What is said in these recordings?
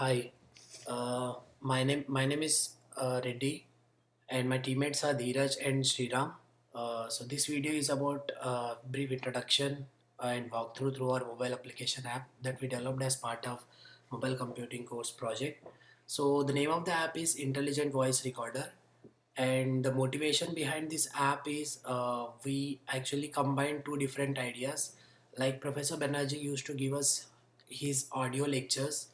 Hi, my name is Reddy, and my teammates are Dheeraj and Sriram. So this video is about brief introduction and walkthrough through our mobile application app that we developed as part of mobile computing course project. So the name of the app is Intelligent Voice Recorder, and the motivation behind this app is we actually combine two different ideas. Like Professor Banerjee used to give us his audio lectures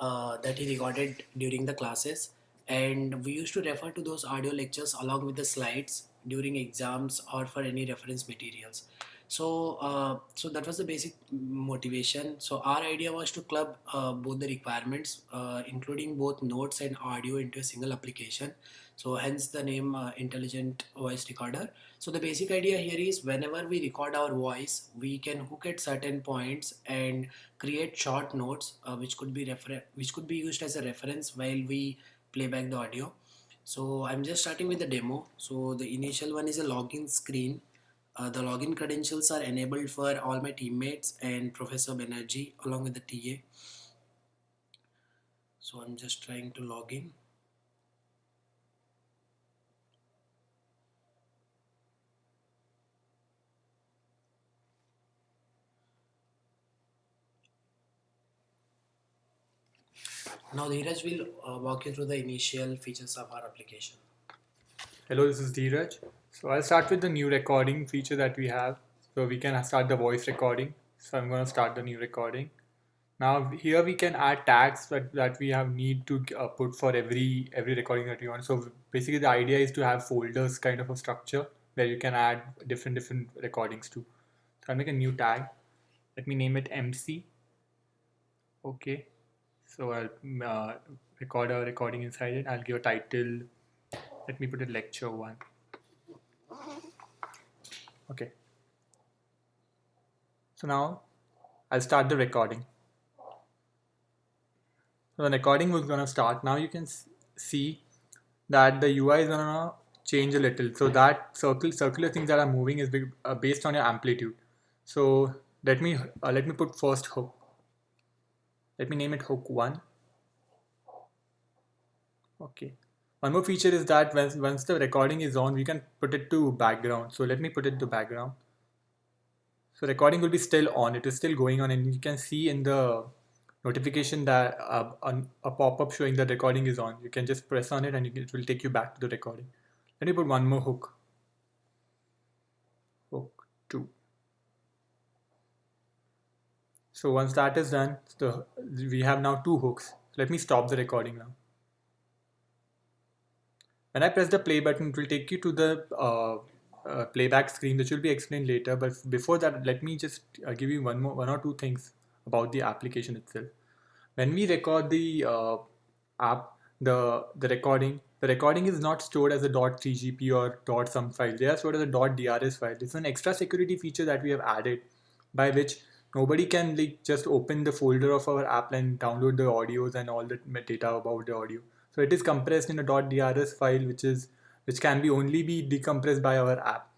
that he recorded during the classes, and we used to refer to those audio lectures along with the slides during exams or for any reference materials. So that was the basic motivation. So our idea was to club both the requirements, including both notes and audio, into a single application. So hence the name Intelligent Voice Recorder. So the basic idea here is whenever we record our voice, we can hook at certain points and create short notes, which could be used as a reference while we play back the audio. So I'm just starting with the demo. So the initial one is a login screen. The login credentials are enabled for all my teammates and Professor Banerjee along with the TA. So I'm just trying to log in. Now Dheeraj will walk you through the initial features of our application. Hello, this is Dheeraj. So I'll start with the new recording feature that we have. So we can start the voice recording. So I'm going to start the new recording. Now here we can add tags that we have need to put for every recording that you want. So basically the idea is to have folders kind of a structure where you can add different recordings to. So I'll make a new tag. Let me name it MC. Okay. So I'll record a recording inside it. I'll give a title. Let me put it lecture 1. Okay. So now I'll start the recording. So the recording was gonna start. Now you can see that the UI is gonna change a little. So that circular things that are moving is based on your amplitude. So let me put first hook. Let me name it hook 1. Okay. One more feature is that once the recording is on, we can put it to background. So let me put it to background. So recording will be still on. It is still going on, and you can see in the notification that a pop-up showing that recording is on. You can just press on it, and it will take you back to the recording. Let me put one more hook. Hook 2. So once that is done, we have now 2 hooks. Let me stop the recording now. When I press the play button, it will take you to the playback screen, which will be explained later. But before that, let me just give you one or two things about the application itself. When we record the app, the recording is not stored as a .cgp or .some file. They are stored as a .drs file. It's an extra security feature that we have added, by which nobody can just open the folder of our app and download the audios and all the data about the audio. So it is compressed in a .drs file, which can be only be decompressed by our app.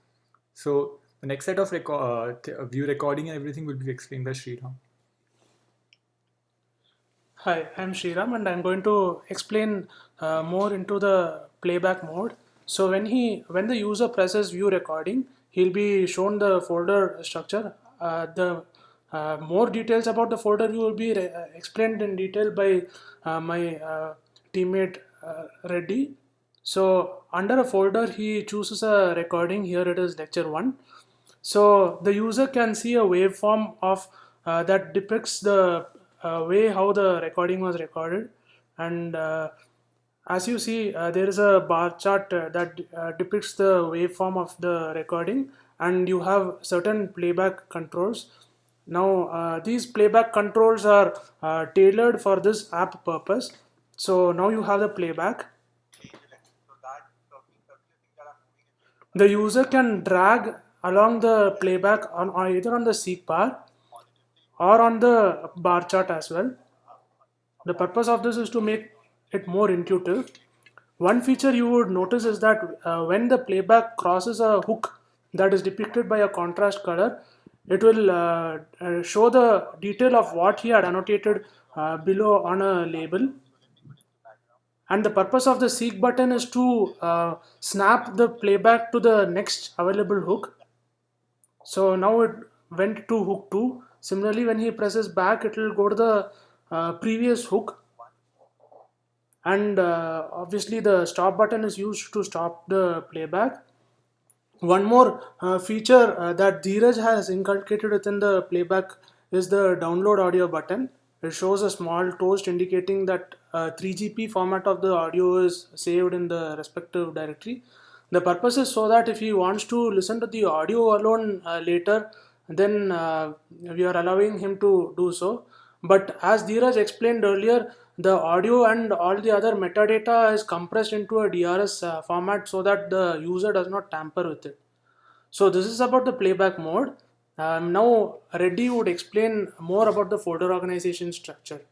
So the next set of view recording and everything will be explained by Sriram. Hi, I'm Sriram and I'm going to explain more into the playback mode. So when the user presses view recording, he'll be shown the folder structure. The more details about the folder will be explained in detail by my teammate Reddy. So under a folder, he chooses a recording. Here it is lecture 1. So the user can see a waveform of that depicts the way how the recording was recorded, and as you see, there is a bar chart that depicts the waveform of the recording, and you have certain playback controls. Now these playback controls are tailored for this app purpose. So now you have the playback. The user can drag along the playback on either on the seek bar or on the bar chart as well. The purpose of this is to make it more intuitive. One feature you would notice is that when the playback crosses a hook that is depicted by a contrast color, it will show the detail of what he had annotated below on a label. And the purpose of the seek button is to snap the playback to the next available hook. So now it went to hook 2. Similarly, when he presses back, it will go to the previous hook. And obviously the stop button is used to stop the playback. One more feature that Dheeraj has inculcated within the playback is the download audio button. It shows a small toast indicating that 3GP format of the audio is saved in the respective directory. The purpose is so that if he wants to listen to the audio alone later, then we are allowing him to do so. But as Dheeraj explained earlier, the audio and all the other metadata is compressed into a DRS format so that the user does not tamper with it. So this is about the playback mode. Now Reddy would explain more about the folder organization structure.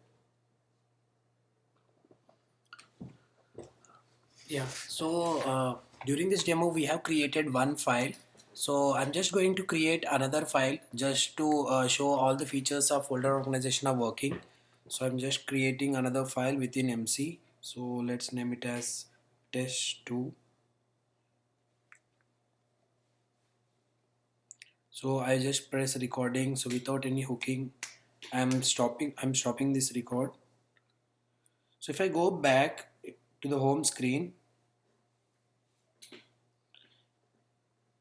Yeah, so during this demo we have created one file. So I'm just going to create another file just to show all the features of folder organization are working. So I'm just creating another file within MC. So let's name it as test2. So I just press recording. So without any hooking, I'm stopping this record. So if I go back to the home screen,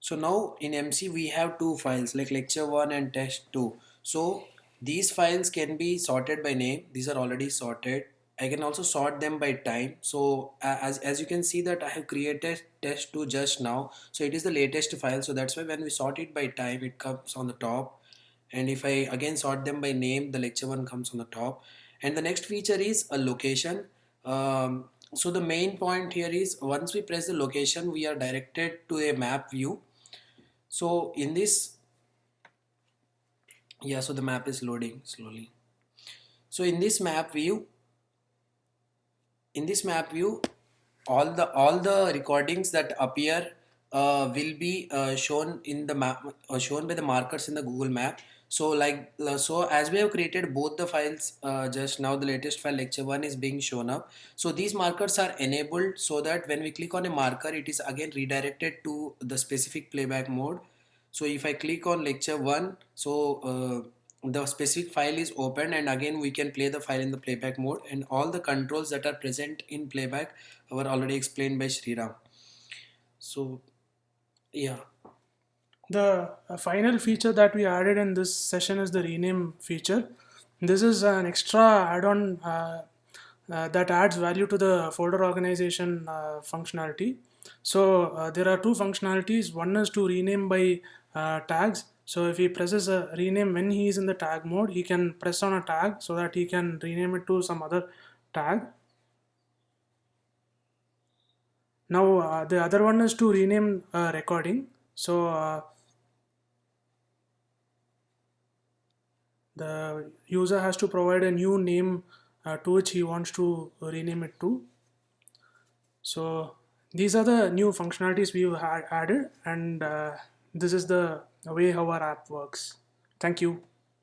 so now in MC we have two files like lecture 1 and test 2. So these files can be sorted by name. These are already sorted. I can also sort them by time. So as you can see that I have created test 2 just now. So it is the latest file. So that's why when we sort it by time, it comes on the top. And if I again sort them by name, the lecture 1 comes on the top. And the next feature is a location. So the main point here is once we press the location, we are directed to a map view. So in this, yeah, so the map is loading slowly. So in this map view, all the recordings that appear will be shown in the map, shown by the markers in the Google Map. So so as we have created both the files just now, the latest file lecture 1 is being shown up. So these markers are enabled so that when we click on a marker, it is again redirected to the specific playback mode. So if I click on lecture 1, so the specific file is open, and again we can play the file in the playback mode, and all the controls that are present in playback were already explained by Sriram. So yeah. The final feature that we added in this session is the rename feature. This is an extra add-on that adds value to the folder organization functionality. So there are two functionalities. One is to rename by tags. So if he presses a rename when he is in the tag mode, he can press on a tag so that he can rename it to some other tag. Now the other one is to rename recording. So the user has to provide a new name to which he wants to rename it to. So these are the new functionalities we've added, and this is the way how our app works. Thank you.